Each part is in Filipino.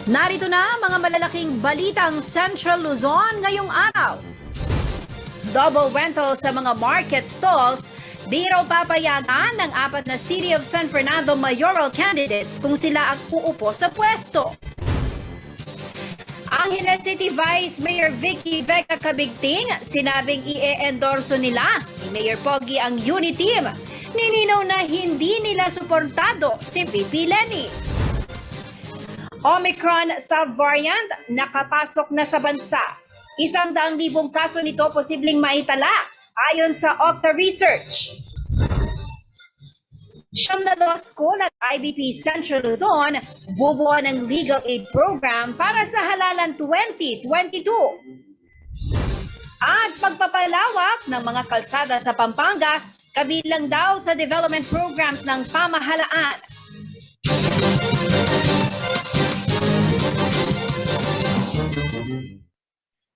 Narito na mga malalaking balitang Central Luzon ngayong araw. Double rental sa mga market stalls, di raw papayagan ng 4 na City of San Fernando mayoral candidates kung sila ang uupo sa pwesto. Angeles City Vice Mayor Vicky Vega Cabigting sinabing i-endorso nila ni Mayor Pogi ang unity team. Nilinaw na hindi nila suportado si VP Lenny. Omicron subvariant nakapasok na sa bansa. 100,000 kaso nito posibleng maitala ayon sa Octa Research. Siyam na law school at IBP Central Luzon bubuo ng legal aid program para sa halalan 2022. At pagpapalawak ng mga kalsada sa Pampanga kabilang daw sa development programs ng pamahalaan.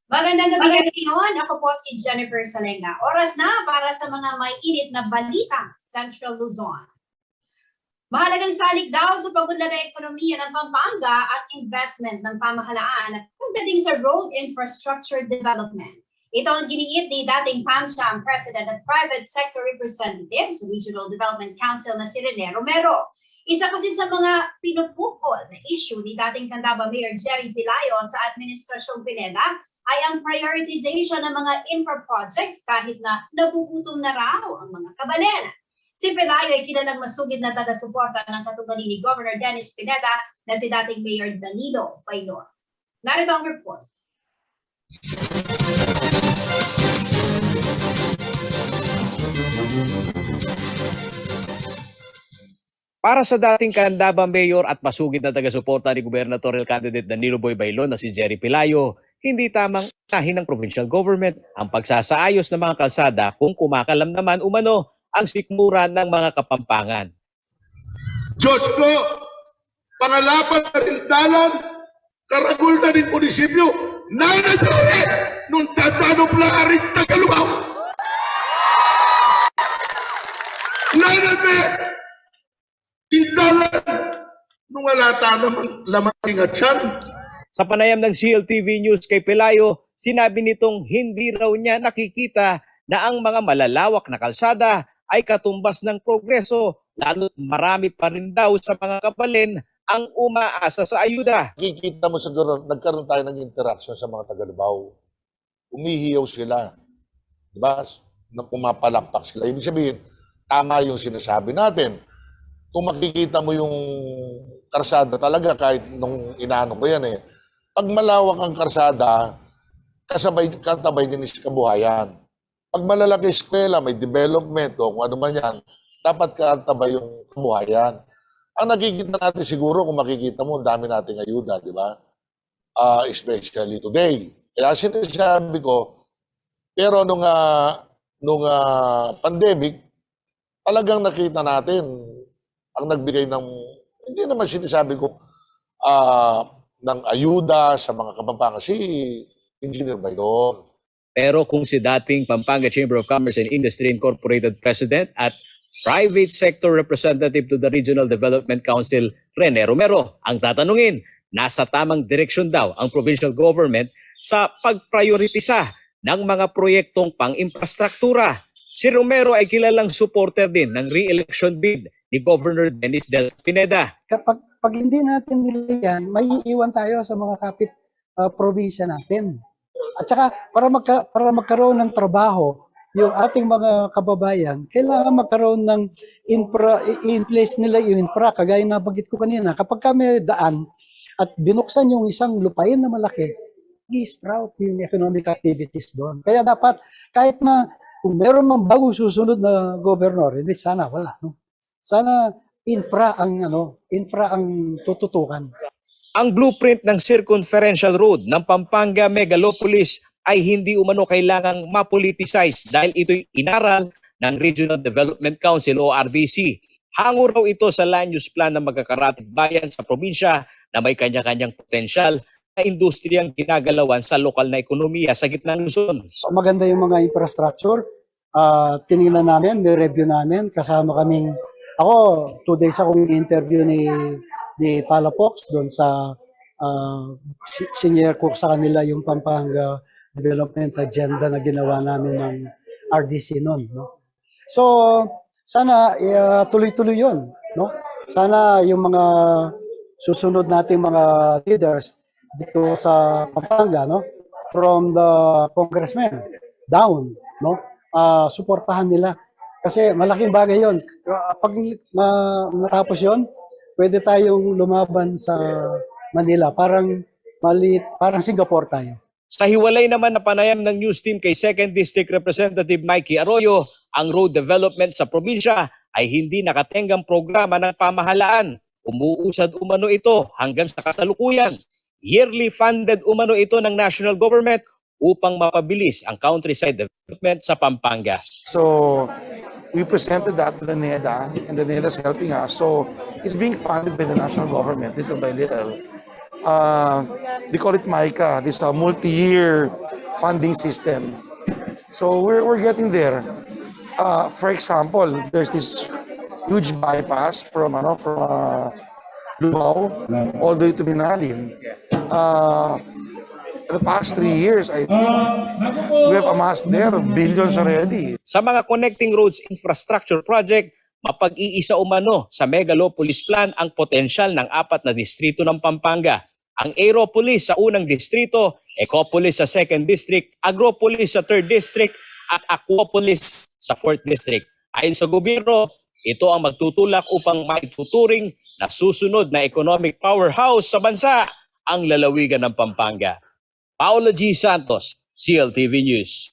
Magandang gabi ngayon. Ako po si Jennifer Salenga. Oras na para sa mga may init na balitang Central Luzon. Mahalagang salik daw sa pag-unlad ng ekonomiya ng Pampanga at investment ng pamahalaan at pagdating sa road infrastructure development. Ito ang giniit ni dating PAMCHAM President at Private Sector Representatives Regional Development Council na si Rene Romero. Isa kasi sa mga pinupukol na issue ni dating Candaba Mayor Jerry Pelayo sa Administrasyong Pineda ay ang prioritization ng mga infra projects kahit na nagugutom na raw ang mga kabalena. Si Pelayo ay kilalang masugid na taga-suporta ng katugali ni Governor Dennis Pineda na si dating Mayor Danilo Bailon. Narito ang report. Para sa dating Candaba Mayor at masugid na taga-suporta ni Gubernatorial Candidate Danilo Boy Bailon na si Jerry Pelayo, hindi tamang unahin ng provincial government ang pagsasaayos ng mga kalsada kung kumakalam naman umano ang sikmura ng mga Kapampangan. Diyos ko, pangalapan na rin dalan, karagul na rin munisipyo, nanadari nung tatanong laharing Tagalubaw. Nanadari, tindalan, nung wala ta namang lamang at siyan. Sa panayam ng CLTV News kay Pelayo, sinabi nitong hindi raw niya nakikita na ang mga malalawak na kalsada ay katumbas ng progreso, lalo't marami pa rin daw sa mga kapalin ang umaasa sa ayuda. Kikita mo siguro, nagkaroon tayo ng interaction sa mga Tagalubaw. Umihiyaw sila. Diba? Nang pumapalakpak sila. Ibig sabihin, tama yung sinasabi natin. Kung makikita mo yung karsada talaga, kahit nung inaano ko yan eh, pag malawak ang karsada, katabay din sa kabuhayan. Pag malalaki eskwela, may development o kung ano man yan, dapat katabay yung kabuhayan. Ang nakikita natin siguro, kung makikita mo, ang dami nating ayuda, di ba? Especially today. Kaya sinasabi ko, pero nung pandemic, talagang nakita natin ang nagbigay ng, hindi naman sinasabi ko, ng ayuda sa mga Kapampangan, si Engineer Bailon. Pero kung si dating Pampanga Chamber of Commerce and Industry Incorporated President at Private Sector Representative to the Regional Development Council, Rene Romero, ang tatanungin, nasa tamang direksyon daw ang provincial government sa pagprioritisa ng mga proyektong pang-infrastruktura. Si Romero ay kilalang supporter din ng re-election bid ni Governor Dennis Del Pineda. Pag hindi natin nila yan, may iiwan tayo sa mga kapit probinsya natin. At saka para magkaroon ng trabaho, yung ating mga kababayan, kailangan magkaroon ng infra, in-place nila yung infra, kagaya na bagit ko kanina. Kapag kami daan at binuksan yung isang lupain na malaki, i-sprout yung economic activities doon. Kaya dapat, kahit na kung meron mang bagong susunod na gobernador, hindi sana wala. No? Sana infra ang tututukan. Ang blueprint ng circumferential road ng Pampanga Megalopolis ay hindi umano kailangang mapoliticize dahil ito'y inaral ng Regional Development Council o RDC. Hango raw ito sa land use plan ng magkakaratig bayan sa probinsya na may kanya-kanyang potensyal na industriyang ginagalawan sa lokal na ekonomiya sa gitnang Luzon. Maganda yung mga infrastructure. Tinignan namin, may review namin. Kasama kaming, ako, 2 days akong interview ni Palafox doon sa Senior ko sa kanila yung Pampanga Development Agenda na ginawa namin ng RDC noon, no? So, sana tuloy-tuloy 'yon, no? Sana yung mga susunod nating mga leaders dito sa Pampanga, no? From the congressman down, no? Suportahan nila kasi malaking bagay 'yon. Pag matapos 'yon, pwede tayong lumaban sa Manila, parang maliit, parang Singapore tayo. Sa hiwalay naman na panayam ng news team kay 2nd District Representative Mikey Arroyo, ang road development sa probinsya ay hindi nakatenggang programa ng pamahalaan. Umuusad umano ito hanggang sa kasalukuyan. Yearly funded umano ito ng national government upang mapabilis ang countryside development sa Pampanga. So we presented that to the NEDA, and the NEDA is helping us. So it's being funded by the national government little by little. They call it MICA, this multi-year funding system. So we're getting there. For example, there's this huge bypass from Lubao all the way to Binalin. The past 3 years, I think, we have amassed there billions already. Sa mga connecting roads infrastructure project, mapag-iisa umano sa Megalopolis Plan ang potensyal ng 4 na distrito ng Pampanga. Ang Aeropolis sa unang distrito, Ecopolis sa 2nd District, Agropolis sa 3rd District, at Aquapolis sa 4th District. Ayon sa gobyerno, ito ang magtutulak upang maituturing na susunod na economic powerhouse sa bansa ang lalawigan ng Pampanga. Paolo G. Santos, CLTV News.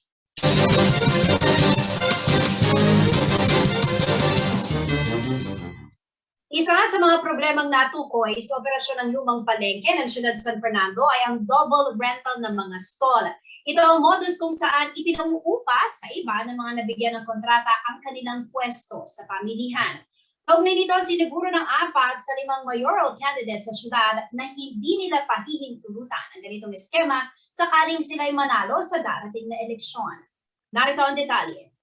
Isa sa mga problemang natukoy sa operasyon ng lumang palengke ng siyudad San Fernando ay ang double rental ng mga stall. Ito ang modus kung saan ipinanguupa sa iba ng mga nabigyan ng kontrata ang kanilang pwesto sa pamilihan. Kaugnay nito, siniguro ng 4 sa 5 mayoral candidates sa siyudad na hindi nila pahihintulutan ang ganitong eskema sakaling sila'y manalo sa darating na eleksyon. Narito ang detalye.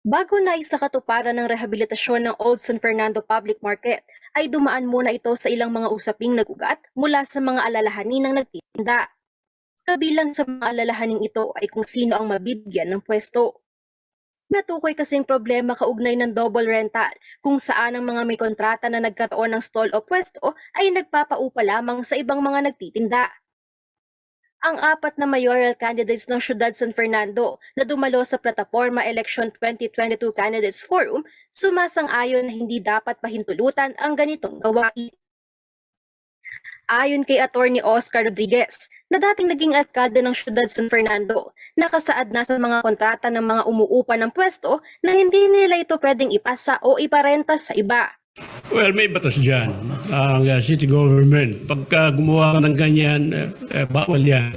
Bago na sa katuparan ng rehabilitasyon ng Old San Fernando Public Market, ay dumaan muna ito sa ilang mga usaping nagugat mula sa mga alalahanin ng nagtitinda. Kabilang sa mga alalahaning ito ay kung sino ang mabibigyan ng pwesto. Natukoy kasing problema kaugnay ng double rental kung saan ang mga may kontrata na nagkaroon ng stall o pwesto ay nagpapaupa lamang sa ibang mga nagtitinda. Ang 4 na mayoral candidates ng siyudad San Fernando na dumalo sa Plataforma Election 2022 Candidates Forum sumasang-ayon na hindi dapat pahintulutan ang ganitong gawain. Ayon kay Attorney Oscar Rodriguez, na dating naging alkalde ng siyudad San Fernando, nakasaad na sa mga kontrata ng mga umuupa ng pwesto na hindi nila ito pwedeng ipasa o iparenta sa iba. Well, may batas dyan. Ang city government, pagka gumawa ka ng ganyan, bawal yan.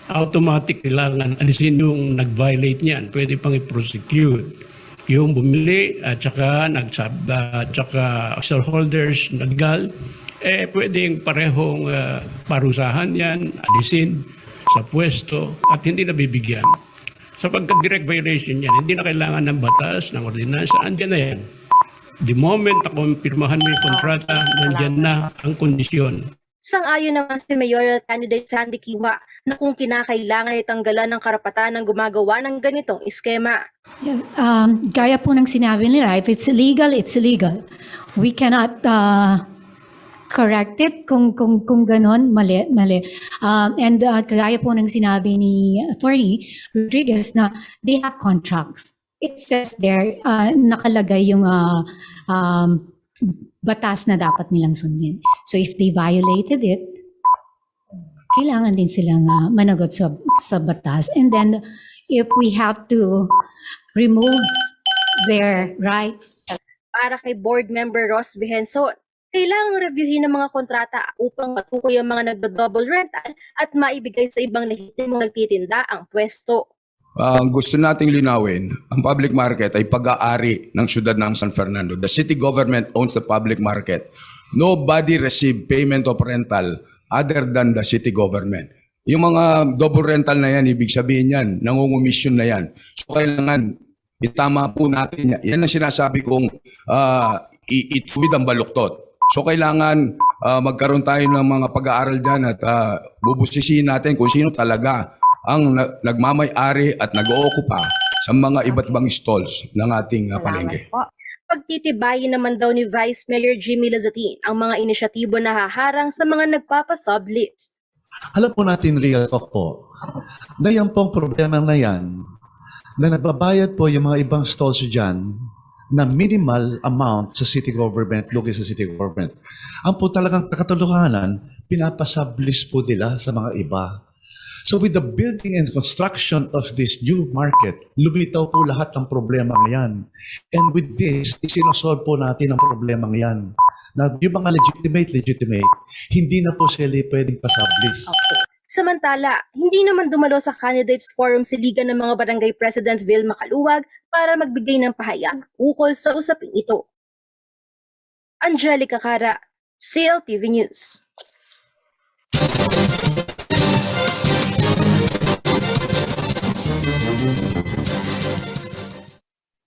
Automatic kailangan alisin yung nag-violate niyan. Pwede pang i-prosecute. Yung bumili at saka shareholders naggal, pwedeng parehong parusahan yan, alisin sa pwesto at hindi nabibigyan. Sapagkat direct violation yan, hindi na kailangan ng batas, ng ordinansa, andyan na yan. The moment na kumpirmahan mo yung kontrata, nandyan na ang kondisyon. Sang-ayon naman si mayoral candidate Sandy Kiwa na kung kinakailangan itanggalan ng karapatan ng gumagawa ng ganitong eskema. Yes, gaya po ng sinabi nila, if it's illegal, it's illegal. We cannot correct it kung ganon, mali. And gaya po ng sinabi ni Attorney Rodriguez na they have contracts. It says there, nakalagay yung batas na dapat nilang sundin. So if they violated it, kailangan din silang managot sa batas. And then if we have to remove their rights. Para kay board member Ross Vihenson, kailangang reviewin ng mga kontrata upang matukoy ang mga nagdo-double rental at maibigay sa ibang lehitimong nagtitinda ang pwesto. Gusto nating linawin, ang public market ay pag-aari ng siyudad ng San Fernando. The city government owns the public market. Nobody receive payment of rental other than the city government. Yung mga double rental na yan, ibig sabihin yan, nangungumisyon na yan. So kailangan Itama po natin yan. Yan ang sinasabi kong ituwid ang baluktot. So kailangan magkaroon tayo ng mga pag-aaral dyan at bubusisihin natin kung sino talaga ang nagmamay-ari at nag-ookupa sa mga iba't ibang stalls ng ating palengke. Po. Pagtitibayin naman daw ni Vice Mayor Jimmy Lazatin ang mga inisyatibo na haharang sa mga nagpapa-sublist. Alam po natin, real talk po, na yan pong problema na yan, na nagbabayad po yung mga ibang stalls dyan na minimal amount sa city government, looking sa city government. Ang po talagang kakatuluhanan, pinapasublist po nila sa mga iba. So with the building and construction of this new market, lumitaw po lahat ng problema ngayon. And with this, isinosolve po natin ang problema ngayon. Na yung mga legitimate, hindi na po sila pwedeng pasublist. Okay. Samantala, hindi naman dumalo sa candidates forum si Liga ng mga Barangay President Vilma Caluwag para magbigay ng pahayag ukol sa usaping ito. Angelica Cara, CLTV News.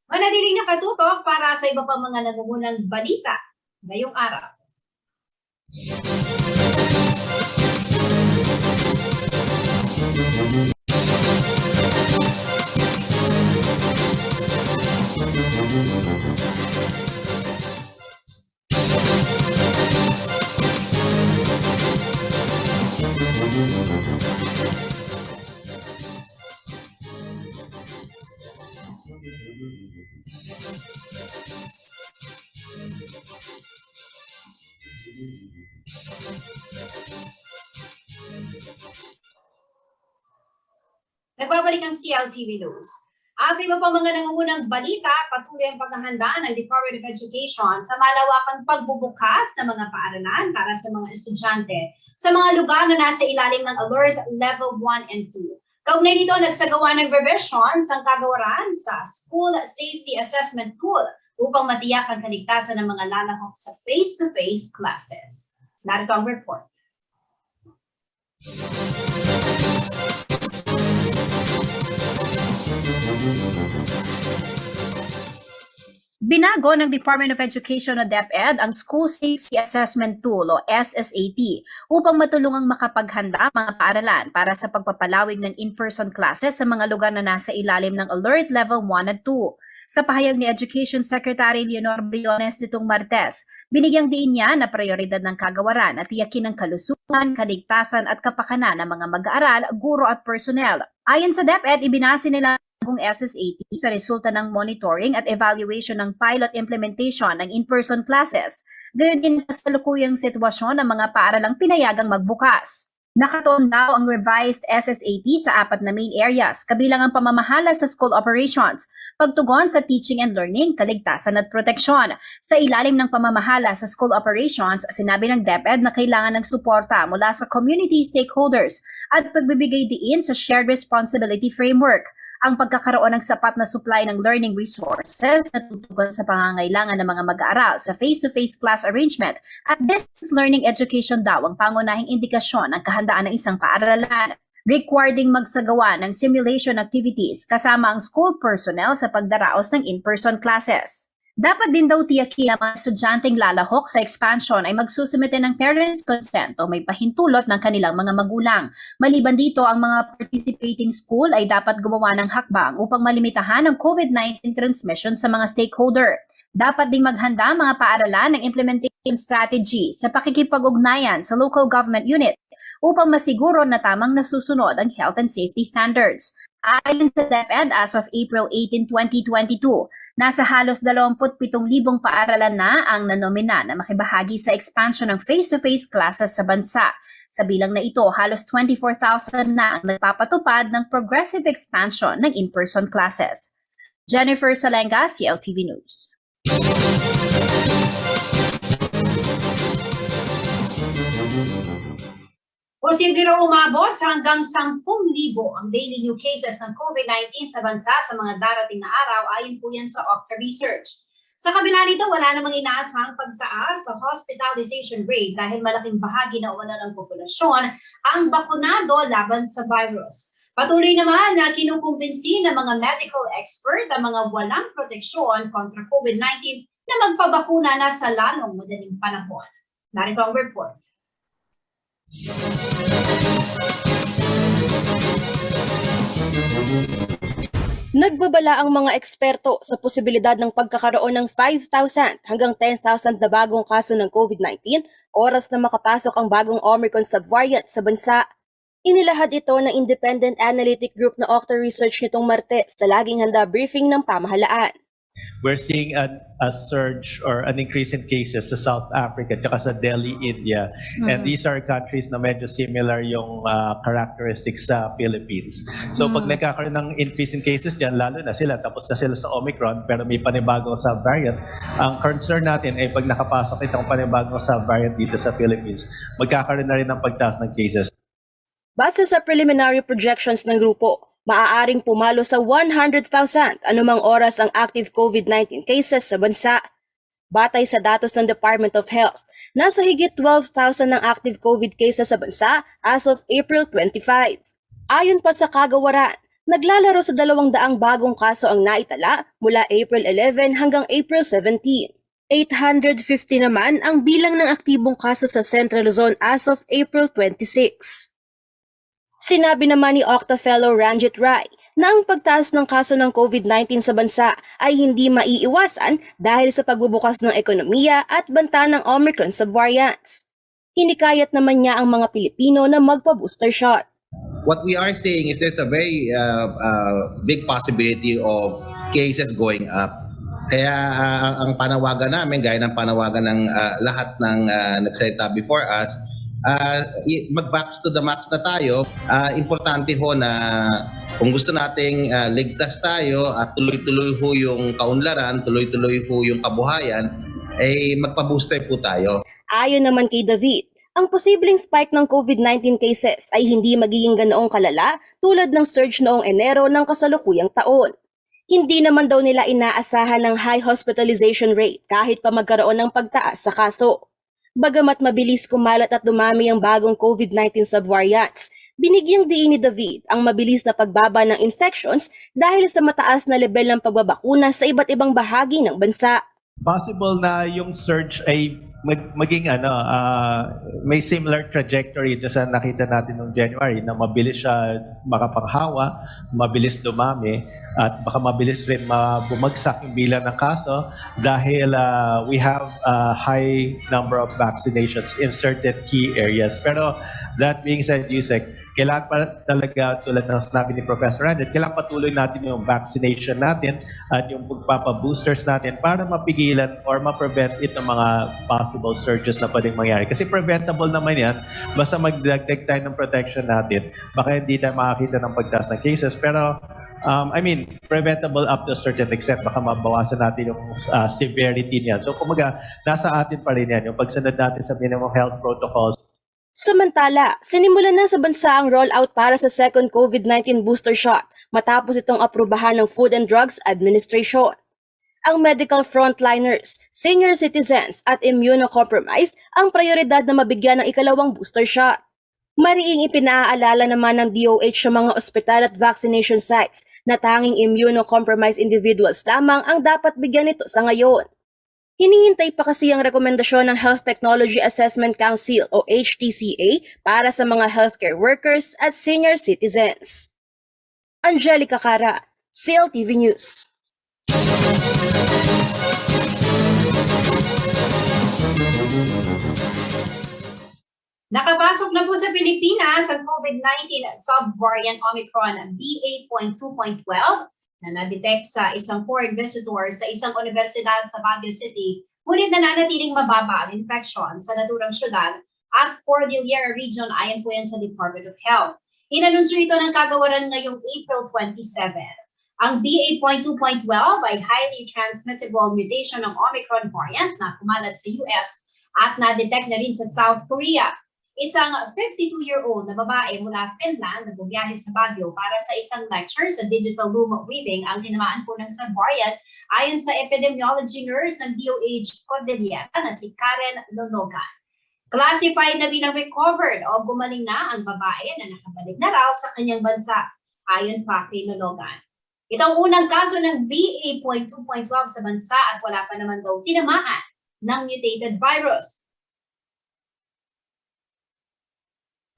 Manatiling nakatutok para sa iba pang mga nangungunang balita ngayong araw. Nagbabalik ang CLTV News. At sa iba pang mga nangungunang balita, patuloy ang paghahanda ng Department of Education sa malawakang pagbubukas ng mga paaralan para sa mga estudyante sa mga lugar na nasa ilalim ng Alert Level 1 and 2. Kaugnay nito, nagsagawa ng revision sa kagawaran sa School Safety Assessment Tool upang matiyak ang kaligtasan ng mga lalahok sa face-to-face classes. Narito ang report. Binago ng Department of Education o DepEd ang School Safety Assessment Tool o SSAT upang matulungang makapaghanda mga paaralan para sa pagpapalawig ng in-person classes sa mga lugar na nasa ilalim ng Alert Level 1 at 2. Sa pahayag ni Education Secretary Leonor Briones nitong Martes, binigyang diin niya na prioridad ng kagawaran at tiyakin ang kalusugan, kaligtasan at kapakanan ng mga mag-aaral, guro at personnel. Ayon sa DepEd, ibinase nila kung SSAT sa resulta ng monitoring at evaluation ng pilot implementation ng in-person classes. Gayon din sa kasalukuyang sitwasyon ng mga paaralang pinayagang magbukas. Nakatuon daw ang revised SSAT sa 4 na main areas, kabilang ang pamamahala sa school operations, pagtugon sa teaching and learning, kaligtasan at proteksyon. Sa ilalim ng pamamahala sa school operations, sinabi ng DepEd na kailangan ng suporta mula sa community stakeholders at pagbibigay diin sa shared responsibility framework. Ang pagkakaroon ng sapat na supply ng learning resources na tutugon sa pangangailangan ng mga mag-aaral sa face-to-face class arrangement at distance learning education daw ang pangunahing indikasyon ng kahandaan ng isang paaralan. Required ding magsagawa ng simulation activities kasama ang school personnel sa pagdaraos ng in-person classes. Dapat din daw tiyakin ang mga estudyanteng lalahok sa expansion ay magsusumite ng parents' consent o may pahintulot ng kanilang mga magulang. Maliban dito, ang mga participating school ay dapat gumawa ng hakbang upang malimitahan ang COVID-19 transmission sa mga stakeholder. Dapat ding maghanda mga paaralan ng implementation strategy sa pakikipag-ugnayan sa local government unit upang masiguro na tamang nasusunod ang health and safety standards. Ayon sa DepEd, as of April 18, 2022, nasa halos 27,000 paaralan na ang nanomina na makibahagi sa expansion ng face-to-face classes sa bansa. Sa bilang na ito, halos 24,000 na ang nagpapatupad ng progressive expansion ng in-person classes. Jennifer Salenga, CLTV News. Posible raw umabot sa hanggang 10,000 ang daily new cases ng COVID-19 sa bansa sa mga darating na araw ayon po yan sa Okta Research. Sa kabila nito, wala namang inaasahang pagtaas sa hospitalization rate dahil malaking bahagi na wala ng populasyon ang bakunado laban sa virus. Patuloy naman na kinukumbinsi ng mga medical expert ang mga walang proteksyon kontra COVID-19 na magpabakuna na sa lalong madaling panahon. Narito ang report. Nagbabala ang mga eksperto sa posibilidad ng pagkakaroon ng 5,000 hanggang 10,000 na bagong kaso ng COVID-19 oras na makapasok ang bagong Omicron subvariant sa bansa. Inilahad ito ng Independent Analytic Group na Octa Research nitong Martes sa laging handa briefing ng pamahalaan. We're seeing a surge or an increase in cases sa South Africa at sa Delhi, India. And these are countries na medyo similar yung characteristics sa Philippines. So pag nagkakaroon ng increase in cases dyan, lalo na sila, tapos na sila sa Omicron, pero may panibagong subvariant, ang concern natin ay pag nakapasok itong panibagong subvariant dito sa Philippines, magkakaroon na rin ng pagtaas ng cases. Base sa preliminary projections ng grupo, maaaring pumalo sa 100,000 anumang oras ang active COVID-19 cases sa bansa. Batay sa datos ng Department of Health, nasa higit 12,000 ang active COVID cases sa bansa as of April 25. Ayon pa sa kagawaran, naglalaro sa 200 bagong kaso ang naitala mula April 11 hanggang April 17. 850 naman ang bilang ng aktibong kaso sa Central Luzon as of April 26. Sinabi naman ni Octa Fellow Ranjit Rai na ang pagtaas ng kaso ng COVID-19 sa bansa ay hindi maiiwasan dahil sa pagbubukas ng ekonomiya at banta ng Omicron subvariants. Hinikayat naman niya ang mga Pilipino na magpa-booster shot. What we are seeing is there's a very big possibility of cases going up. Kaya ang panawagan namin, gaya ng panawagan ng lahat ng nagsalita before us, mag-vax to the max na tayo. Importante ho na kung gusto nating ligtas tayo at tuloy-tuloy ho yung kaunlaran, tuloy-tuloy ho yung kabuhayan, ay magpa-booster po tayo. Ayon naman kay David, ang posibleng spike ng COVID-19 cases ay hindi magiging ganoong kalala tulad ng surge noong Enero ng kasalukuyang taon. Hindi naman daw nila inaasahan ng high hospitalization rate kahit pa magkaroon ng pagtaas sa kaso. Bagamat mabilis kumalat at dumami ang bagong COVID-19 subvariants, binigyang diin ni David ang mabilis na pagbaba ng infections dahil sa mataas na level ng pagbabakuna sa iba't ibang bahagi ng bansa. Possible na yung surge ay maging may similar trajectory sa nakita natin noong January na mabilis siya makapanghawa, mabilis dumami at baka mabilis rin bumagsak yung bilang ng kaso dahil we have a high number of vaccinations in certain key areas. Pero that being said, Yusek, kailangan pa talaga tulad ng sinabi ni Professor Ranjit, kailangan patuloy natin yung vaccination natin at yung pagpapaboosters natin para mapigilan or ma-prevent itong mga possible surges na pwedeng mangyari. Kasi preventable naman yan, basta magdagdag tayo ng protection natin, baka hindi tayo makakita ng pagtaas ng cases. Pero, preventable up to a certain extent, baka mabawasan natin yung severity niyan. So, kumaga, nasa atin pa rin yan, yung pagsunod natin sa minimum health protocols. Samantala, sinimulan na sa bansa ang rollout para sa second COVID-19 booster shot matapos itong aprubahan ng Food and Drugs Administration. Ang medical frontliners, senior citizens at immunocompromised ang prioridad na mabigyan ng ikalawang booster shot. Mariing ipinaalala naman ng DOH sa mga ospital at vaccination sites na tanging immunocompromised individuals lamang ang dapat bigyan nito sa ngayon. Hinihintay pa kasi ang rekomendasyon ng Health Technology Assessment Council o HTCA para sa mga healthcare workers at senior citizens. Angelica Cara, CLTV News. Nakapasok na po sa Pilipinas ang COVID-19 subvariant Omicron BA.2.12 na na-detect sa isang foreign visitor sa isang universidad sa Baguio City, ngunit nananatiling mababa ang infection sa naturang syudad at Cordillera Region ayon po yan sa Department of Health. Inanunsyo ito ng kagawaran ngayong April 27. Ang BA.2.12 ay highly transmissible mutation ng Omicron variant na kumalat sa US at na-detect na rin sa South Korea. Isang 52-year-old na babae mula Finland na bumiyahe sa Baguio para sa isang lecture sa digital loom weaving ang tinamaan po ng subvariant ayon sa epidemiology nurse ng DOH Cordillera na si Karen Lonogan. Classified na bilang recovered o gumaling na ang babae na nakabalik na raw sa kanyang bansa. ayon pa kay Nologan. Ito ang unang kaso ng BA.2.12 sa bansa at wala pa naman daw tinamaan ng mutated virus.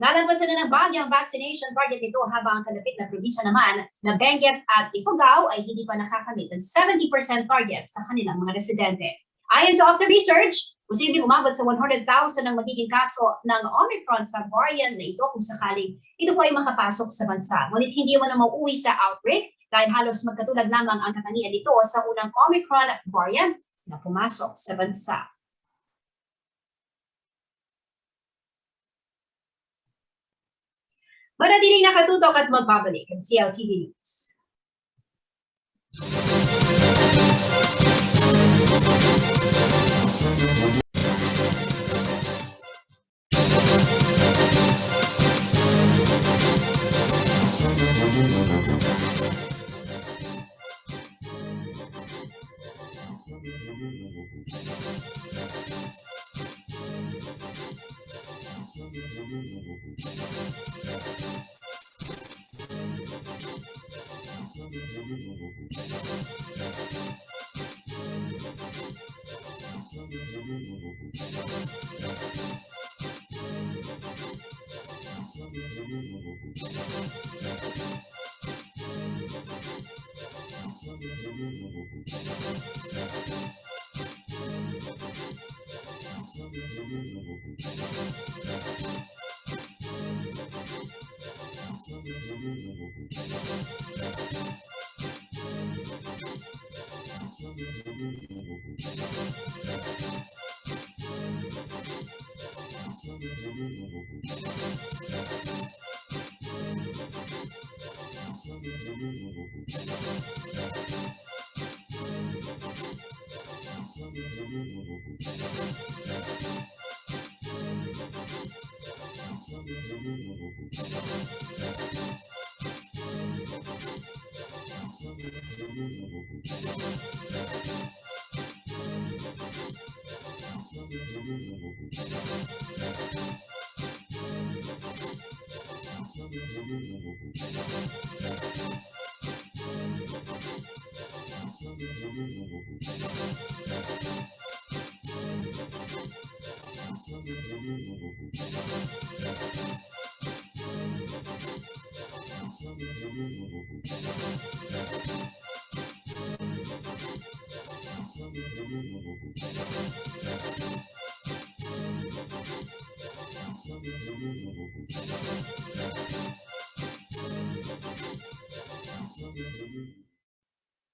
Nalampasan na ng Baguio ang vaccination target nito habang ang kalapit na probinsya naman na Benguet at Ifugao ay hindi pa nakakamit ng 70% target sa kanilang mga residente. Ayon sa Opta Research, posibleng umabot sa 100,000 ang magiging kaso ng Omicron sa variant na ito kung sakaling ito po ay makapasok sa bansa. Ngunit hindi mo na mauwi sa outbreak dahil halos magkatulad lamang ang katangian nito sa unang Omicron variant na pumasok sa bansa. Manatiling nakatutok at magbabalik ang CLTV News.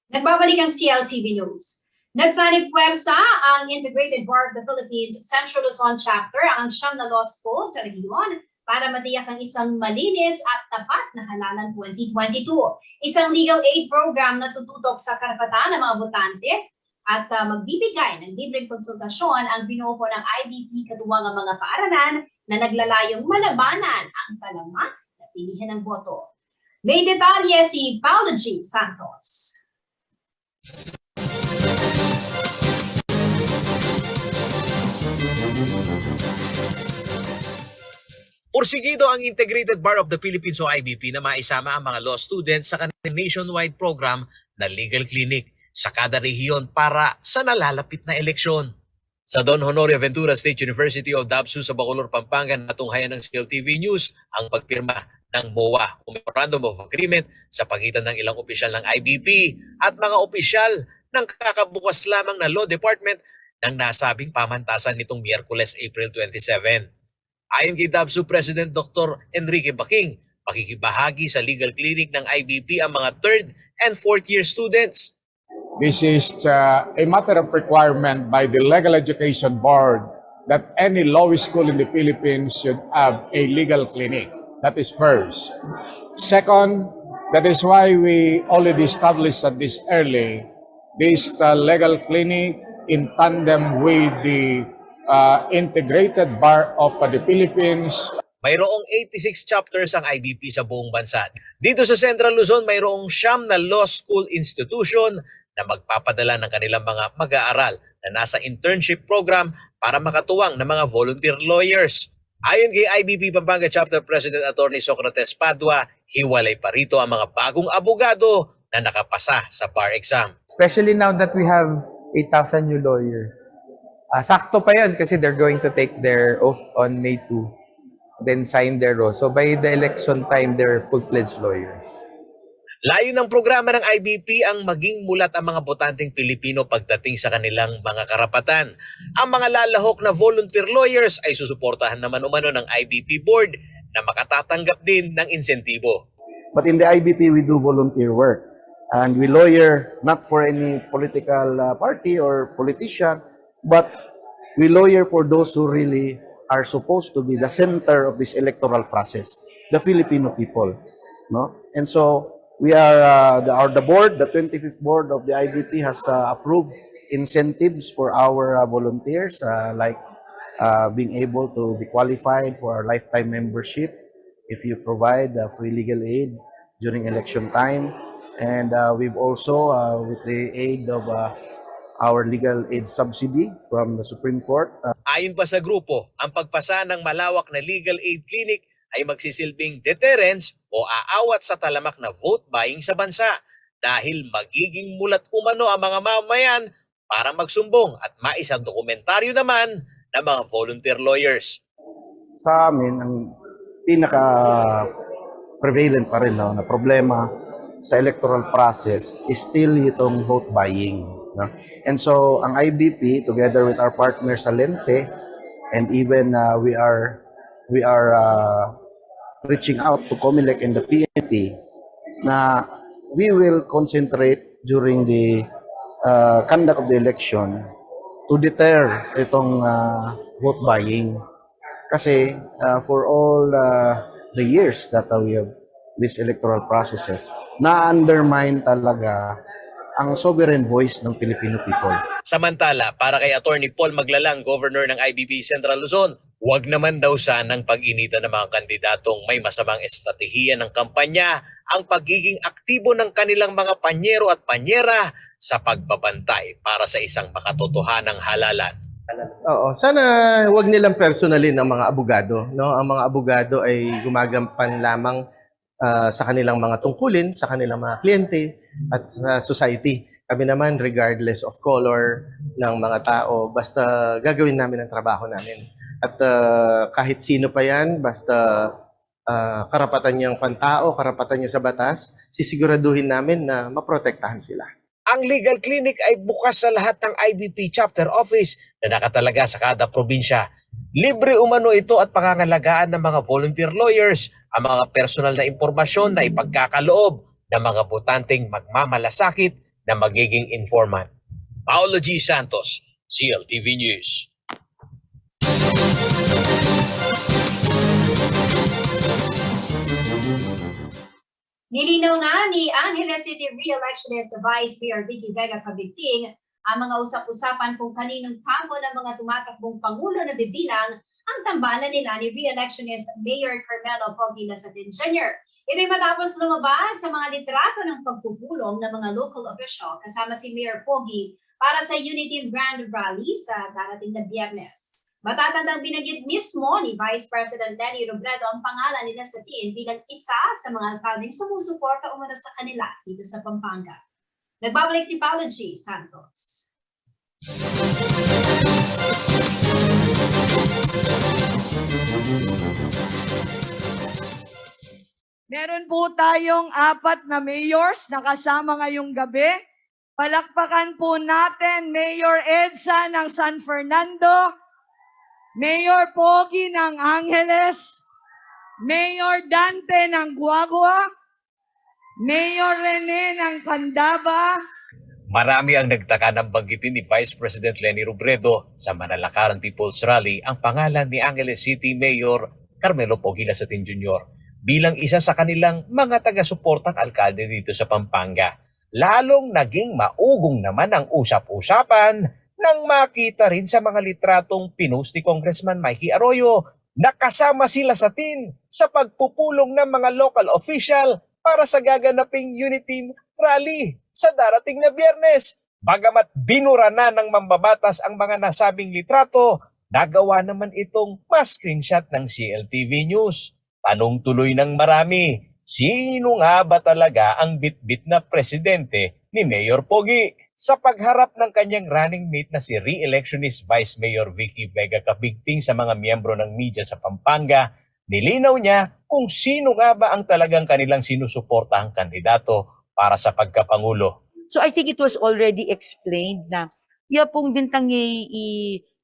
Nagbabalik ang CLTV News. Nagsanib puwersa ang Integrated Bar of the Philippines Central Luzon Chapter, ang siyam na law school sa rehiyon para matiyak ang isang malinis at tapat na halalan 2022. Isang legal aid program na tututok sa karapatan ng mga botante at magbibigay ng libreng konsultasyon ang binuo ng IBP katuwang ang mga paaralan na naglalayong malabanan ang talamak na pilihan ng boto. May detalye si Paolo G. Santos. Porsigido ang Integrated Bar of the Philippines o IBP na maisama ang mga law students sa kanilang nationwide program na legal clinic sa kada rehiyon para sa nalalapit na eleksyon. Sa Don Honorio Ventura State University of Dabsu sa Bacolor, Pampanga, natunghayan ng CLTV News ang pagpirma ng MOA o Memorandum of Agreement sa pagitan ng ilang opisyal ng IBP at mga opisyal ng kakabukas lamang na Law Department ng nasabing pamantasan nitong Miyerkules, April 27. Ayon kay Dabsu President Dr. Enrique Baking, pakikibahagi sa legal clinic ng IBP ang mga 3rd and 4th year students. This is a matter of requirement by the Legal Education Board that any law school in the Philippines should have a legal clinic. That is first. Second, that is why we already established at this early this legal clinic in tandem with the Integrated Bar of the Philippines. Mayroong 86 chapters ang IBP sa buong bansa. Dito sa Central Luzon, mayroong 9 na law school institution na magpapadala ng kanilang mga mag-aaral na nasa internship program para makatuwang ng mga volunteer lawyers. Ayon kay IBP Pampanga Chapter President Attorney Socrates Padua, hiwalay pa rito ang mga bagong abogado na nakapasa sa bar exam. Especially now that we have 8,000 new lawyers. Sakto pa yun kasi they're going to take their oath on May 2, then sign their oath. So by the election time, they're full-fledged lawyers. Layo ng programa ng IBP ang maging mulat ang mga botanteng Pilipino pagdating sa kanilang mga karapatan. Ang mga lalahok na volunteer lawyers ay susuportahan naman umano ng IBP board na makatatanggap din ng insentibo. But in the IBP, we do volunteer work. And we lawyer not for any political party or politician, but we lawyer for those who really are supposed to be the center of this electoral process, the Filipino people. No? And so, we are the board, the 25th board of the IBP has approved incentives for our volunteers, like being able to be qualified for our lifetime membership if you provide free legal aid during election time. And we've also, with the aid of our legal aid subsidy from the Supreme Court. Ayon pa sa grupo, ang pagpasa ng malawak na legal aid clinic ay magsisilbing deterrence o aawat sa talamak na vote buying sa bansa dahil magiging mulat umano ang mga mamamayan para magsumbong at maisang dokumentaryo naman ng mga volunteer lawyers. Sa amin, ang pinaka-prevalent pa rin na problema sa electoral process is still itong vote buying. No? And so, ang IBP, together with our partners sa Lente, and even we are reaching out to COMELEC and the PNP na we will concentrate during the conduct of the election to deter itong vote buying. Kasi for all the years that we have these electoral processes, na-undermine talaga ang sovereign voice ng Filipino people. Samantala, para kay Attorney Paul Maglalang, Governor ng IBP Central Luzon, huwag naman daw sanang pag-initan ng mga kandidatong may masamang estratehiya ng kampanya ang pagiging aktibo ng kanilang mga panyero at panyera sa pagbabantay para sa isang makatotohanang halalan. Oo, sana wag nilang personalin ang mga abogado, no? Ang mga abogado ay gumagampan lamang sa kanilang mga tungkulin, sa kanilang mga kliyente at sa society. Kami naman, regardless of color ng mga tao, basta gagawin namin ang trabaho namin. At kahit sino pa yan, basta karapatan niyang pantao, karapatan niya sa batas, sisiguraduhin namin na maprotektahan sila. Ang legal clinic ay bukas sa lahat ng IBP chapter office na nakatalaga sa kada probinsya. Libre umano ito at pangangalagaan ng mga volunteer lawyers ang mga personal na impormasyon na ipagkakaloob ng mga botanteng magmamalasakit na magiging informant. Paolo G. Santos, CLTV News. Nilinaw na ni Angeles City Re-electionist Vice Mayor Vicky Vega Cabigting ang mga usap-usapan kung kaninong kampo ng mga tumatakbong Pangulo na bibilang ang tambalan nila ni Re-electionist Mayor Carmelo Pogi Lasatin Jr. Ito'y matapos lumabas sa mga litrato ng pagpupulong ng mga local official kasama si Mayor Pogi para sa Unity Grand Rally sa darating na Biyernes. Matatandang binanggit mismo ni Vice President Leni Robredo ang pangalan ni Lasatin bilang isa sa mga alkaldeng sumusuporta umano sa kanila dito sa Pampanga. Nagbabalik si Paolo G. Santos. Meron po tayong 4 na mayors na kasama ngayong gabi. Palakpakan po natin Mayor Edsa ng San Fernando, Mayor Pogi ng Angeles, Mayor Dante ng Guagua, Mayor Rene ng Candaba. Marami ang nagtaka ng banggitin ni Vice President Leni Robredo sa Manalakaran People's Rally ang pangalan ni Angeles City Mayor Carmelo Pogi Lasatin Jr. bilang isa sa kanilang mga taga-suportang alkalde dito sa Pampanga. Lalong naging maugong naman ang usap-usapan nang makita rin sa mga litratong pinost ni Congressman Mikey Arroyo na kasama sila sa tin sa pagpupulong ng mga local official para sa gaganaping Unity Rally sa darating na Biyernes. Bagamat binura na ng mambabatas ang mga nasabing litrato, nagawa naman itong ma-screenshot ng CLTV News. Tanong tuloy ng marami, sino nga ba talaga ang bitbit na presidente ni Mayor Pogi? Sa pagharap ng kanyang running mate na si re-electionist Vice Mayor Vicky Vega Cabigting sa mga miyembro ng media sa Pampanga, nilinaw niya kung sino nga ba ang talagang kanilang sinusuportahang kandidato para sa pagkapangulo. So I think it was already explained na pong bintang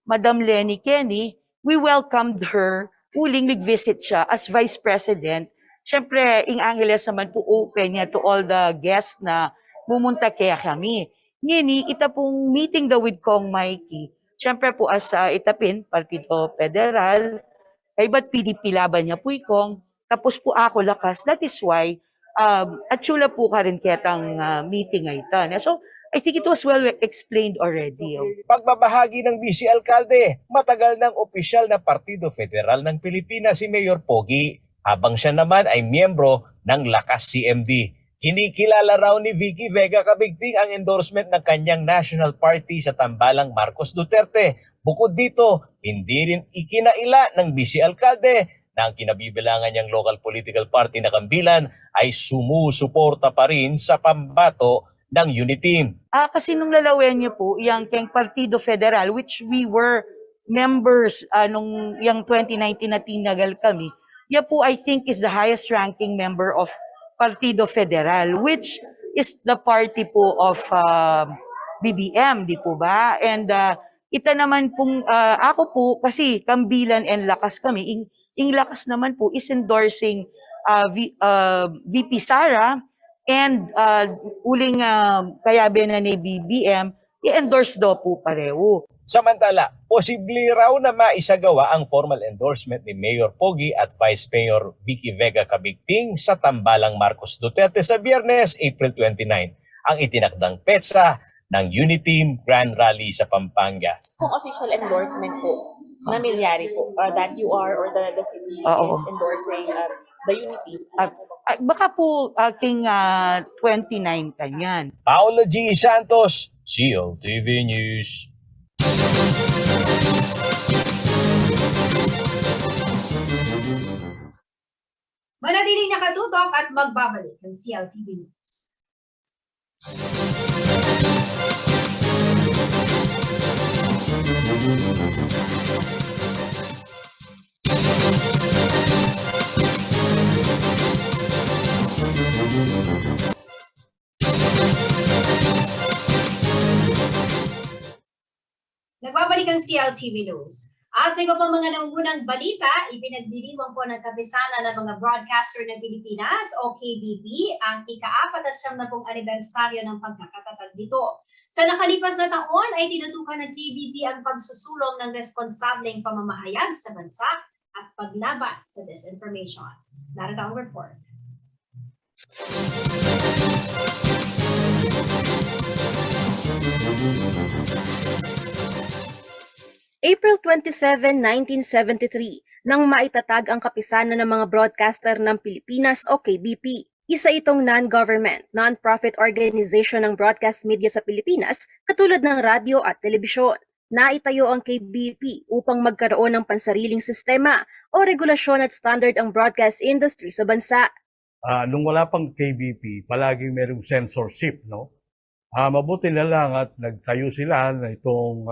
Madam Lenny Kenny, we welcomed her, uling nag-visit siya as Vice President. Siyempre, Ing Angeles naman po open niya to all the guests na pumunta kaya kami. Ngini, ita pong meeting daw with Kong Mikey. Siyempre po as itapin, Partido Federal, ay ba't PDP laban niya po Kong, tapos po ako lakas. That is why, at sula po ka rin ketang meeting ay ito. So, I think it was well explained already. Pagbabahagi ng Vice Alcalde, matagal ng opisyal na Partido Federal ng Pilipinas si Mayor Pogi, habang siya naman ay miyembro ng Lakas CMD. Kinikilala raw ni Vicky Vega Cabigting ang endorsement ng kanyang national party sa tambalang Marcos Duterte. Bukod dito, hindi rin ikinaila ng Vice Alcalde na ang kinabibilangan niyang local political party na Kambilan ay sumusuporta pa rin sa pambato ng Uniteam. Kasi nung lalawin niyo po, yung keng Partido Federal, which we were members nung yung 2019 na tinagal kami, yan po I think is the highest ranking member of Partido Federal, which is the party po of BBM, di po ba? And ita naman pong, ako po, kasi Kambilan and Lakas kami, Ing Lakas naman po is endorsing VP Sara, and uling kayabe na ni BBM, i-endorse daw po pareho. Samantala, posible raw na maisagawa ang formal endorsement ni Mayor Pogi at Vice Mayor Vicky Vega Cabigting sa tambalang Marcos Duterte sa Biyernes, April 29, ang itinakdang petsa ng Uniteam Grand Rally sa Pampanga. Kung official endorsement po, na milyari po, that you are or the city is endorsing the Uniteam. Baka po aking 29 kanyan. Paolo G. Santos, CLTV News. Manatiling nakatutok at magbabalik ng CLTV News. Nagbabalik ang CLTV News. At sa iba pang mga nangunang balita, ipinagdiriwang po ng kapisanan ng mga broadcaster ng Pilipinas o KBP ang ika-47 anibersaryo ng pagkakatatag nito. Sa nakalipas na taon ay tinutukan ng KBP ang pagsusulong ng responsableng pamamahayag sa bansa at paglaban sa disinformation. Narito ang report. April 27, 1973, nang maitatag ang kapisanan ng mga broadcaster ng Pilipinas o KBP. Isa itong non-government, non-profit organization ng broadcast media sa Pilipinas, katulad ng radyo at telebisyon. Naitayo ang KBP upang magkaroon ng pansariling sistema o regulasyon at standard ang broadcast industry sa bansa. Nung wala pang KBP, palaging merong censorship, no? Mabuti na lang at nagtayo sila na itong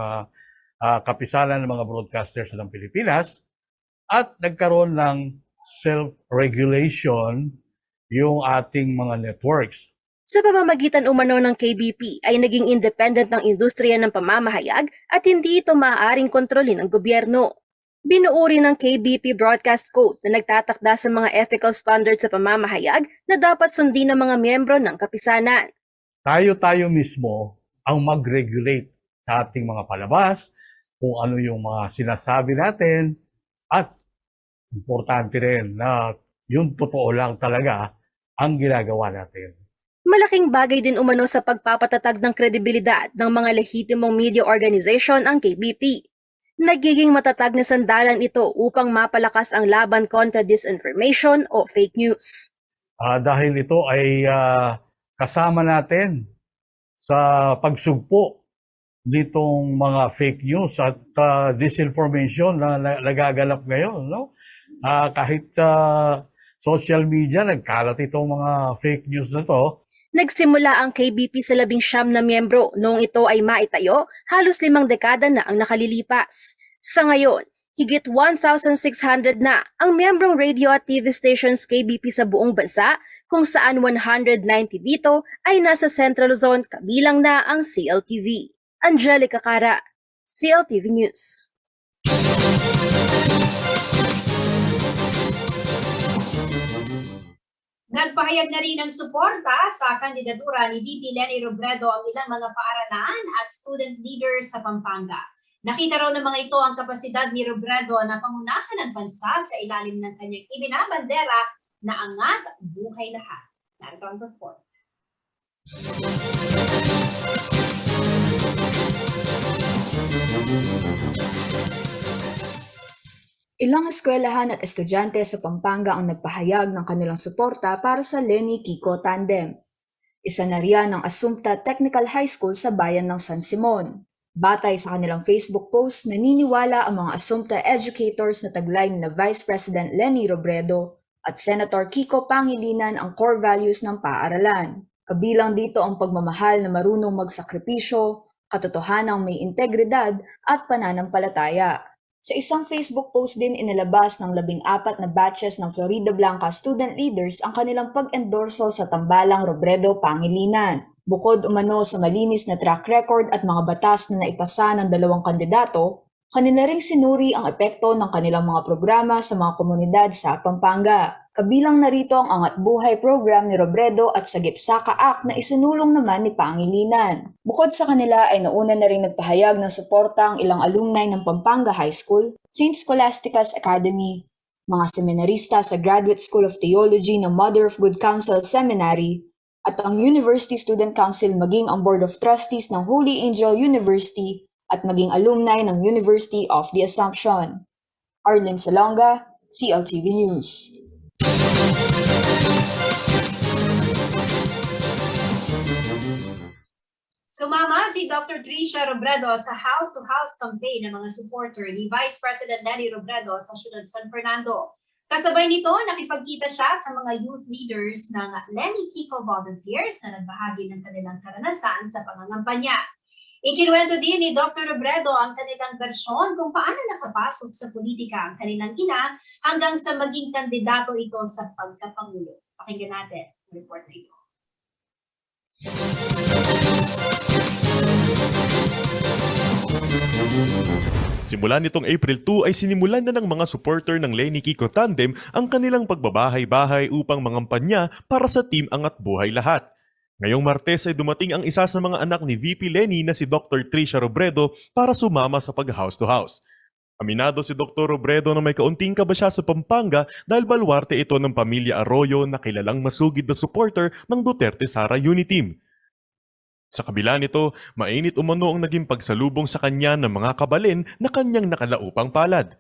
kapisanan ng mga broadcasters ng Pilipinas at nagkaroon ng self-regulation yung ating mga networks. Sa pamamagitan umano ng KBP ay naging independent ng industriya ng pamamahayag at hindi ito maaaring kontrolin ng gobyerno. Binuo rin ng KBP Broadcast Code na nagtatakda sa mga ethical standards sa pamamahayag na dapat sundin ng mga miyembro ng kapisanan. Tayo mismo ang mag-regulate sa ating mga palabas, kung ano yung mga sinasabi natin, at importante rin na yung totoo lang talaga ang ginagawa natin. Malaking bagay din umano sa pagpapatatag ng kredibilidad ng mga lehitimong media organization ang KBP. Nagiging matatag na sandalan ito upang mapalakas ang laban kontra disinformation o fake news. Dahil ito ay kasama natin sa pagsugpo nitong mga fake news at disinformation na nagaganap ngayon, no? Kahit social media, nagkalat itong mga fake news na to. Nagsimula ang KBP sa 19 na miyembro noong ito ay maitayo, halos 5 dekada na ang nakalilipas. Sa ngayon, higit 1,600 na ang miyembrong radio at TV stations KBP sa buong bansa, kung saan 190 dito ay nasa Central Luzon, kabilang na ang CLTV. Angelica Cara, CLTV News. Nagpahayag na rin ng suporta sa kandidatura ni VP Leni Robredo ang ilang mga paaralan at student leaders sa Pampanga. Nakita raw ng mga ito ang kapasidad ni Robredo na pangunahan ang bansa sa ilalim ng kanyang ibinabandera na angat buhay lahat. Narito ang report. Ilang eskwelahan at estudyante sa Pampanga ang nagpahayag ng kanilang suporta para sa Leni Kiko Tandem. Isa na riyan ang Assumpta Technical High School sa bayan ng San Simon. Batay sa kanilang Facebook post, naniniwala ang mga Assumpta educators na taglay na Vice President Leni Robredo at Senator Kiko Pangilinan ang core values ng paaralan. Kabilang dito ang pagmamahal na marunong magsakripisyo, katotohanang may integridad at pananampalataya. Sa isang Facebook post din inilabas ng 14 na batches ng Florida Blanca student leaders ang kanilang pag-endorso sa tambalang Robredo Pangilinan. Bukod umano sa malinis na track record at mga batas na naipasa ng 2 kandidato, kanila ring sinuri ang epekto ng kanilang mga programa sa mga komunidad sa Pampanga. Kabilang narito ang Angat Buhay program ni Robredo at Sagip Saka Act na isinulong naman ni Pangilinan. Bukod sa kanila ay nauna na rin nagpahayag ng suporta ang ilang alumni ng Pampanga High School, St. Scholastica's Academy, mga seminarista sa Graduate School of Theology ng Mother of Good Counsel Seminary, at ang University Student Council maging ang Board of Trustees ng Holy Angel University at maging alumni ng University of the Assumption. Arlene Salonga, CLTV News. Sumama si Dr. Tricia Robredo sa house-to-house campaign ng mga supporter ni Vice President Leni Robredo sa siyudad San Fernando. Kasabay nito, nakipagkita siya sa mga youth leaders ng Leni Kiko Volunteers na nagbahagi ng kanilang karanasan sa pangangampanya. Ikinuwento din ni Dr. Robredo ang kanilang bersyon kung paano nakapasok sa politika ang kanilang ina hanggang sa maging kandidato ito sa pagkapangulo. Pakinggan natin ang report na ito. Simula nitong April 2 ay sinimulan na ng mga supporter ng Leni Kiko Tandem ang kanilang pagbabahay-bahay upang mangampanya para sa Team Angat Buhay Lahat. Ngayong Martes ay dumating ang isa sa mga anak ni VP Leni na si Dr. Tricia Robredo para sumama sa pag-house-to-house. Aminado si Dr. Robredo na may kaunting kaba siya sa Pampanga dahil baluarte ito ng pamilya Arroyo na kilalang masugid na supporter ng Duterte Sara Uniteam. Sa kabila nito, mainit umano ang naging pagsalubong sa kanya ng mga kabalin na kanyang nakalaupang palad.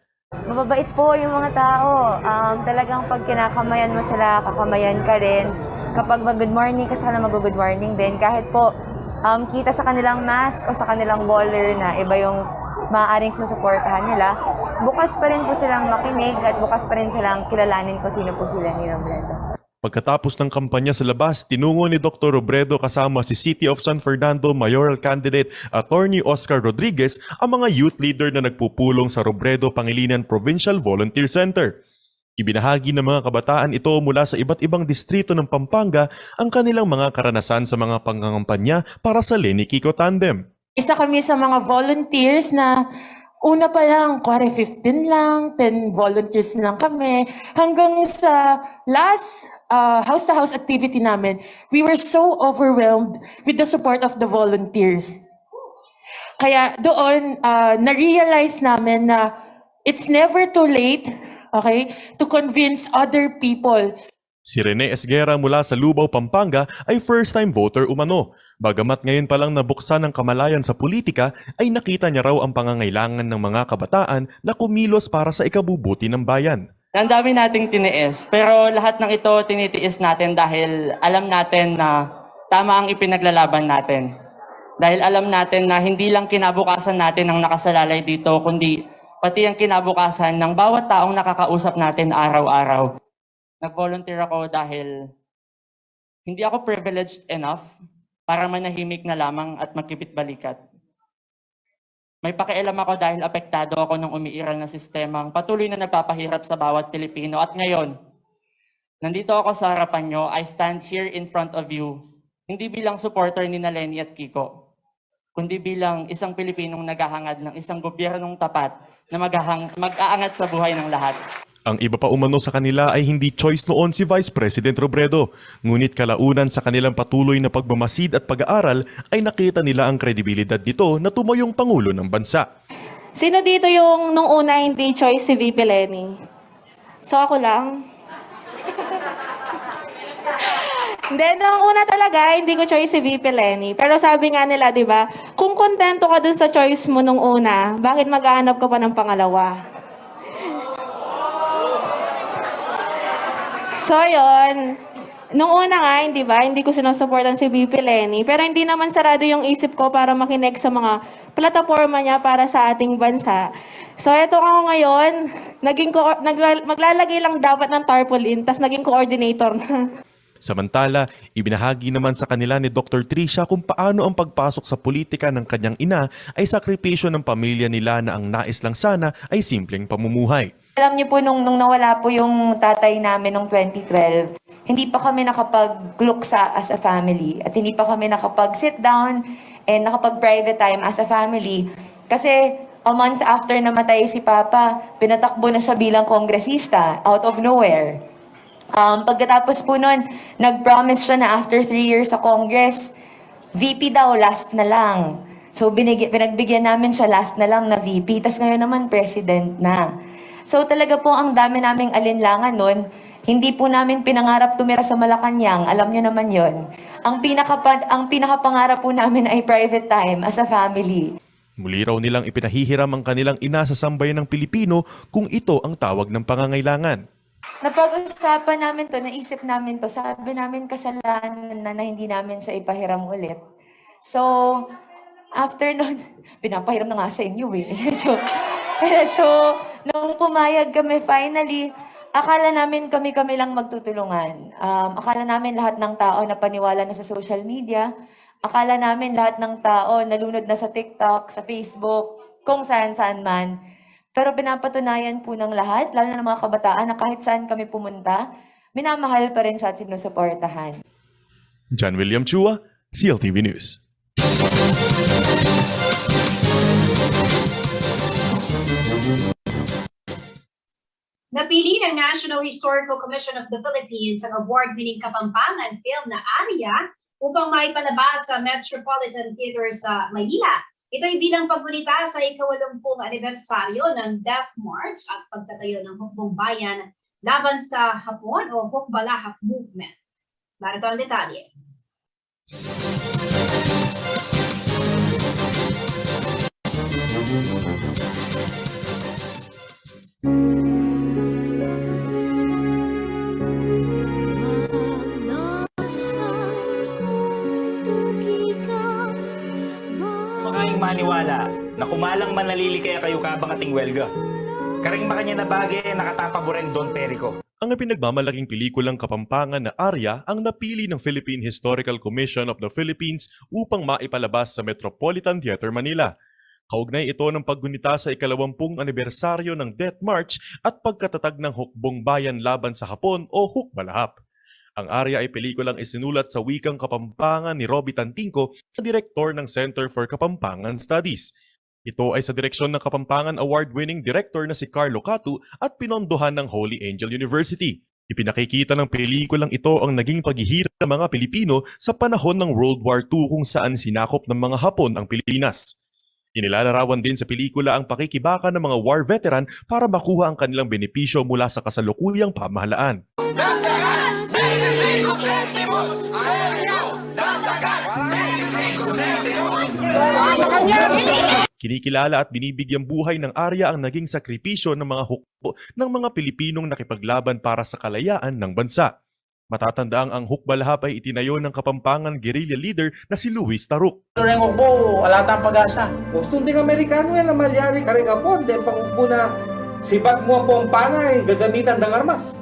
Mababait po yung mga tao. Talagang pag kinakamayan mo sila, kakamayan ka rin. Kapag mag-good morning ka, sana mag-good morning din. Kahit po kita sa kanilang mask o sa kanilang baller na iba yung maaaring susuportahan nila, bukas pa rin po silang makinig at bukas pa rin silang kilalanin kung sino po sila ni Robredo. Pagkatapos ng kampanya sa labas, tinungo ni Dr. Robredo kasama si City of San Fernando Mayoral Candidate Attorney Oscar Rodriguez ang mga youth leader na nagpupulong sa Robredo Pangilinan Provincial Volunteer Center. Ibinahagi ng mga kabataan ito mula sa iba't ibang distrito ng Pampanga ang kanilang mga karanasan sa mga pangangampanya para sa Leni Kiko Tandem. Isa kami sa mga volunteers na una pa lang, 15 lang, 10 volunteers lang kami. Hanggang sa last house-to-house activity namin, we were so overwhelmed with the support of the volunteers. Kaya doon, na-realize namin na it's never too late, okay, to convince other people. Si Rene Esguera mula sa Lubao, Pampanga ay first-time voter umano. Bagamat ngayon pa lang nabuksan ang kamalayan sa politika, ay nakita niya raw ang pangangailangan ng mga kabataan na kumilos para sa ikabubuti ng bayan. Ang dami nating tiniis, pero lahat ng ito tinitiis natin dahil alam natin na tama ang ipinaglalaban natin. Dahil alam natin na hindi lang kinabukasan natin ang nakasalalay dito, kundi pati ang kinabukasan ng bawat taong nakakausap natin araw-araw. Nag-volunteer ako dahil hindi ako privileged enough para manahimik na lamang at magkipit-balikat. May pakialam ako dahil apektado ako ng umiiral na sistemang patuloy na nagpapahirap sa bawat Pilipino. At ngayon, nandito ako sa harapan nyo, I stand here in front of you, hindi bilang supporter ni Lenny at Kiko, kundi bilang isang Pilipinong naghahangad ng isang gobyernong tapat na mag-aangat sa buhay ng lahat. Ang iba pa umano sa kanila ay hindi choice noon si Vice President Robredo. Ngunit kalaunan sa kanilang patuloy na pagmamasid at pag-aaral ay nakita nila ang kredibilidad nito na tumayong Pangulo ng bansa. Sino dito yung nung una hindi choice si VP Lenny? So ako lang. Hindi, nung una talaga, hindi ko choice si VP Lenny. Pero sabi nga nila, di ba, kung kontento ka dun sa choice mo nung una, bakit maghahanap ka pa ng pangalawa? So yun, nung una nga, hindi ba, hindi ko sinusuportan si VP Lenny, pero hindi naman sarado yung isip ko para makinig sa mga plataforma niya para sa ating bansa. So ito ako ngayon, maglalagay lang dapat ng tarpaulin, tas naging coordinator na. Samantala, ibinahagi naman sa kanila ni Dr. Tricia kung paano ang pagpasok sa politika ng kanyang ina ay sakripisyo ng pamilya nila na ang nais lang sana ay simpleng pamumuhay. Alam niyo po, nung nawala po yung tatay namin noong 2012, hindi pa kami nakapag-luksa as a family at hindi pa kami nakapag-sit down and nakapag-private time as a family. Kasi a month after namatay si Papa, pinatakbo na siya bilang kongresista out of nowhere. Pagkatapos po nun, nag-promise siya na after 3 years sa Congress, VP daw, last na lang. So pinagbigyan namin siya last na lang na VP, tas ngayon naman President na. So talaga po ang dami naming alinlangan nun. Hindi po namin pinangarap tumira sa Malacanang, alam niyo naman yon. Ang pinakapangarap po namin ay private time as a family. Muli raw nilang ipinahihiram ang kanilang ina sa sambayan ng Pilipino kung ito ang tawag ng pangangailangan. Napag-usapan namin to, naisip namin to, sabi namin kasalanan na hindi namin siya ipahiram ulit. So, after nun, pinapahiram na nga sa inyo eh. So, nung pumayag kami finally, akala namin kami lang magtutulungan. Akala namin lahat ng tao na paniwala na sa social media. Akala namin lahat ng tao nalunod na sa TikTok, sa Facebook, kung saan-saan man. Pero pinapatunayan po ng lahat, lalo na ng mga kabataan, na kahit saan kami pumunta, minamahal pa rin siya at sinusuportahan. John William Chua, CLTV News. Napili ng National Historical Commission of the Philippines ang award-winning Kapampangan film na Arya upang maipalabas sa Metropolitan Theater sa Maynila. Ito ay bilang paggunita sa ika-80 anibersaryo ng Death March at pagtatayo ng Hukbong Bayan laban sa Hapon o Hukbalahap Movement. Narito ang detalye. Maniwala na kumalang manalili kaya kayo kabang ating welga. Karing makanya na bagay nakatapaboreng Don Perico. Ang pinagmamalaking pelikulang Kapampangan na Arya ang napili ng Philippine Historical Commission of the Philippines upang maipalabas sa Metropolitan Theater Manila. Kaugnay ito ng paggunita sa ika-80 anibersaryo ng Death March at pagkatatag ng Hukbong Bayan laban sa Hapon o Hukbalahap. Ang Arya ay pelikulang isinulat sa wikang Kapampangan ni Roby Tantinco na direktor ng Center for Kapampangan Studies. Ito ay sa direksyon ng Kapampangan Award-winning director na si Carlo Catu at pinondohan ng Holy Angel University. Ipinakikita ng pelikulang ito ang naging paghihirap ng mga Pilipino sa panahon ng World War II kung saan sinakop ng mga Hapon ang Pilipinas. Inilalarawan din sa pelikula ang pakikibaka ng mga war veteran para makuha ang kanilang benepisyo mula sa kasalukuyang pamahalaan. Kinikilala at binibigyang buhay ng Arya ang naging sakripisyo ng mga hukbo ng mga Pilipinong nakipaglaban para sa kalayaan ng bansa. Matatandaang ang hukbalahap ay itinayo ng Kapampangan guerrilla leader na si Luis Taruk. Ren Hukbo, alatang pag-asa. Gusto ding Amerikano yan na malyari ka rin po. Dahil pangukbo na sibat mo ang Pampanga ay gagamitan ng armas.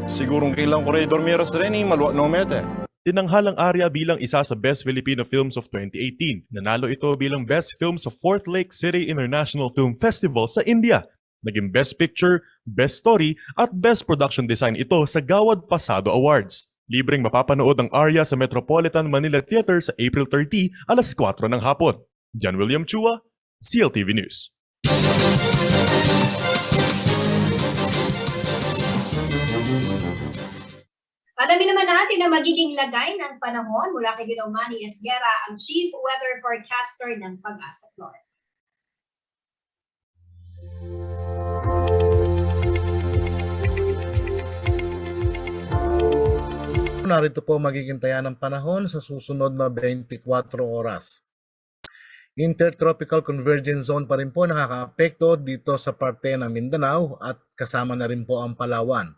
Sigurong kailang koridor miras rin maluwag no mete. Tinanghalang Arya bilang isa sa Best Filipino Films of 2018. Nanalo ito bilang Best Film sa Fourth Lake City International Film Festival sa India. Naging Best Picture, Best Story at Best Production Design ito sa Gawad Pasado Awards. Libreng mapapanood ang Arya sa Metropolitan Manila Theater sa April 30, alas 4 ng hapon. John William Chua, CLTV News. Alamin naman natin na magiging lagay ng panahon mula kay Ginoong Manny Esguera, ang Chief Weather Forecaster ng Pag-asa Florida. Narito po magiging taya ng panahon sa susunod na 24 oras. Intertropical Convergence Zone pa rin po nakakaapekto dito sa parte ng Mindanao at kasama na rin po ang Palawan.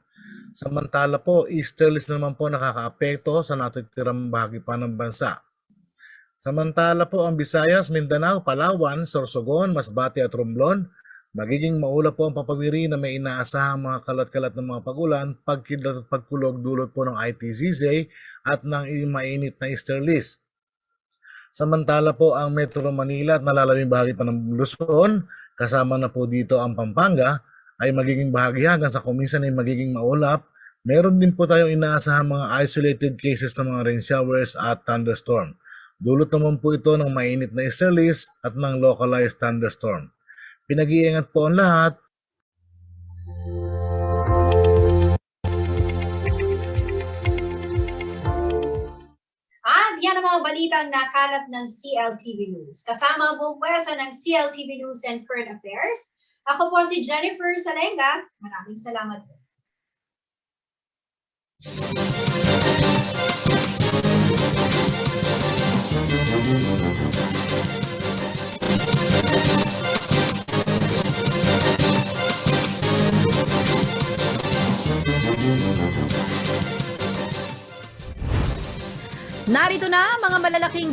Samantala po, easterlies naman po nakakaapekto sa natitirang bahagi pa ng bansa. Samantala po ang Visayas, Mindanao, Palawan, Sorsogon, Masbate at Romblon, magiging maula po ang papawiri na may inaasahang mga kalat-kalat ng mga pagulan, pagkidlat at pagkulog dulot po ng ITZZ at ng mainit na easterlies. Samantala po ang Metro Manila at nalalamig bahagi pa ng Luzon, kasama na po dito ang Pampanga, ay magiging bahagi hanggang sa kuminsan ay magiging maulap. Meron din po tayong inaasahan mga isolated cases ng mga rain showers at thunderstorm. Dulot naman po ito ng mainit na easterlies at ng localized thunderstorm. Pinag-iingat po ang lahat. At yan ang mga balitang nakalap ng CLTV News. Kasama ang buong pwersa ng CLTV News and Current Affairs. Ako po si Jennifer Salenga. Maraming salamat po. Narito na mga malalaking